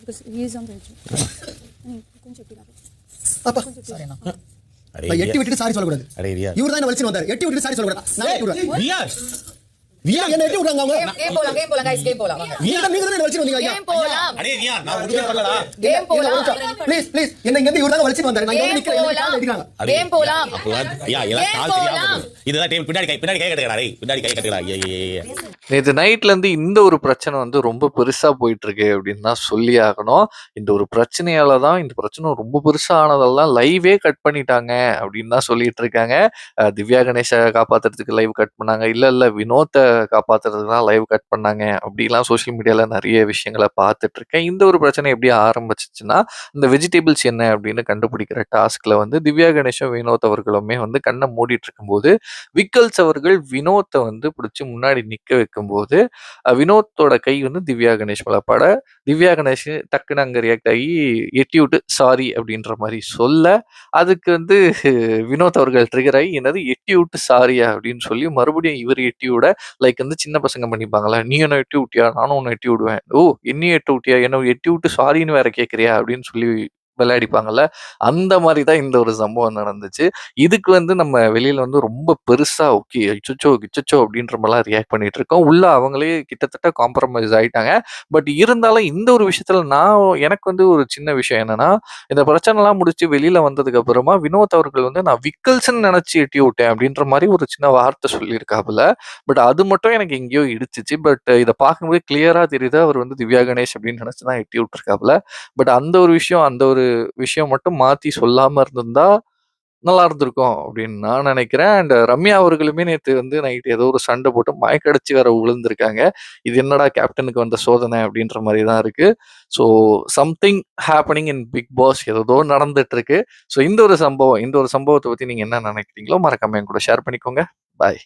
because he is on the edge. கொஞ்சம் எப்படி அப்பா எட்டி விட்டுட்டு சாரி சொல்லக்கூடாது. இவரு தான் வலிச்சு வந்தாரு. எட்டி விட்டுட்டு சாரி சொல்லக்கூடாது. நான் எட்டி விடுறேன். வியா என்ன எட்டி விடுறாங்க அவங்க. கேம் போலாம் गाइस கேம் போலாம். நீங்க தான் வலிச்சு வந்தீங்க ஐயா. கேம் போலாம். அடே வியா நான் ஒண்ணுமே பண்ணலடா. கேம் போலாம். ப்ளீஸ் என்ன இங்க இவரு தான் வலிச்சு வந்தாரு. நான் இங்க நிக்கிறேன். கால் அடிக்குறாங்க. கேம் போலாம். ஐயா எல்லாம் கால் தெரியாம இதுதான் டீம் பின்னாடி கை கட்டுடா டேய். பின்னாடி கை கட்டுடா. ஐயே. நேற்று நைட்லேருந்து இந்த ஒரு பிரச்சனை வந்து ரொம்ப பெருசாக போயிட்டு இருக்கு அப்படின்னு தான் சொல்லி ஆகணும். இந்த ஒரு பிரச்சனையால தான் இந்த பிரச்சனை ரொம்ப பெருசாக ஆனதெல்லாம் லைவே கட் பண்ணிட்டாங்க அப்படின்னு தான் சொல்லிட்டு இருக்காங்க. திவ்யா கணேஷை காப்பாற்றுறதுக்கு லைவ் கட் பண்ணாங்க, இல்லை வினோத்தை காப்பாற்றுறதுக்கு தான் லைவ் கட் பண்ணாங்க அப்படிலாம் சோஷியல் மீடியாவில் நிறைய விஷயங்களை பார்த்துட்டு இருக்கேன். இந்த ஒரு பிரச்சனை எப்படி ஆரம்பிச்சிச்சுன்னா, இந்த வெஜிடபிள்ஸ் என்ன அப்படின்னு கண்டுபிடிக்கிற டாஸ்கில் வந்து திவ்யா கணேஷும் வினோத் அவர்களுமே வந்து கண்ணை மூடிட்டு இருக்கும்போது விக்கல்ஸ் அவர்கள் வினோத்தை வந்து பிடிச்சி முன்னாடி நிற்க வைக்கும்போது வினோத்தோட கை வந்து திவ்யா கணேஷ் மேல பட, திவ்யா கணேஷ் டக்குன்னு அங்கே ரியாக்ட் ஆகி எட்டி விட்டு சாரி அப்படின்ற மாதிரி சொல்ல, அதுக்கு வந்து வினோத் அவர்கள் ட்ரிகர் ஆகி என்னது எட்டி விட்டு சாரியா அப்படின்னு சொல்லி மறுபடியும் இவர் எட்டி விட, லைக் வந்து சின்ன பசங்க பண்ணிப்பாங்களா, நீ என்ன எட்டி விட்டியா நானும் ஒன்று எட்டி விடுவேன், ஓ என்னையும் எட்டி விட்டியா என்ன எட்டி விட்டு சாரின்னு வேற கேட்குறியா அப்படின்னு சொல்லி விளையாடிப்பாங்கல்ல, அந்த மாதிரி தான் இந்த ஒரு சம்பவம் நடந்துச்சு. இதுக்கு வந்து நம்ம வெளியில வந்து ரொம்ப பெருசா ஓகே இச்சச்சோ கிச்சச்சோ அப்படின்ற மாதிரிலாம் ரியாக்ட் பண்ணிட்டு இருக்கோம். உள்ள அவங்களே கிட்டத்தட்ட காம்ப்ரமைஸ் ஆயிட்டாங்க. பட் இருந்தாலும் இந்த ஒரு விஷயத்துல எனக்கு வந்து ஒரு சின்ன விஷயம் என்னன்னா, இந்த பிரச்சனைலாம் முடிச்சு வெளியில வந்ததுக்கு அப்புறமா வினோத் அவர்கள் வந்து நான் விக்கல்ஸ்ன்னு நினைச்சு எட்டி விட்டேன் அப்படின்ற மாதிரி ஒரு சின்ன வார்த்தை சொல்லியிருக்காப்புல. பட் அது மட்டும் எனக்கு எங்கேயோ இடிச்சிச்சு. பட் இதை பார்க்கும்போது கிளியரா தெரியுது அவர் வந்து திவ்யா கணேஷ் அப்படின்னு நினைச்சுதான் எட்டி விட்டுருக்காப்புல. பட் அந்த ஒரு விஷயம் மட்டும் மாத்தி சொல்லாம இருந்திருந்தா நல்லா இருந்திருக்கும் அப்படின்னு நான் நினைக்கிறேன். அண்ட் ரம்யா அவர்களுமே நேற்று வந்து நைட் ஏதோ ஒரு சண்டை போட்டு மயக்கடிச்சு வேற விழுந்திருக்காங்க. இது என்னடா கேப்டனுக்கு வந்த சோதனை அப்படின்ற மாதிரி தான் இருக்கு. So something happening in Bigg Boss ஏதோ நடந்துட்டு இருக்கு. ஸோ இந்த ஒரு சம்பவத்தை பத்தி நீங்க என்ன நினைக்கிறீங்களோ மறக்காம என் கூட ஷேர் பண்ணிக்கோங்க. பாய்.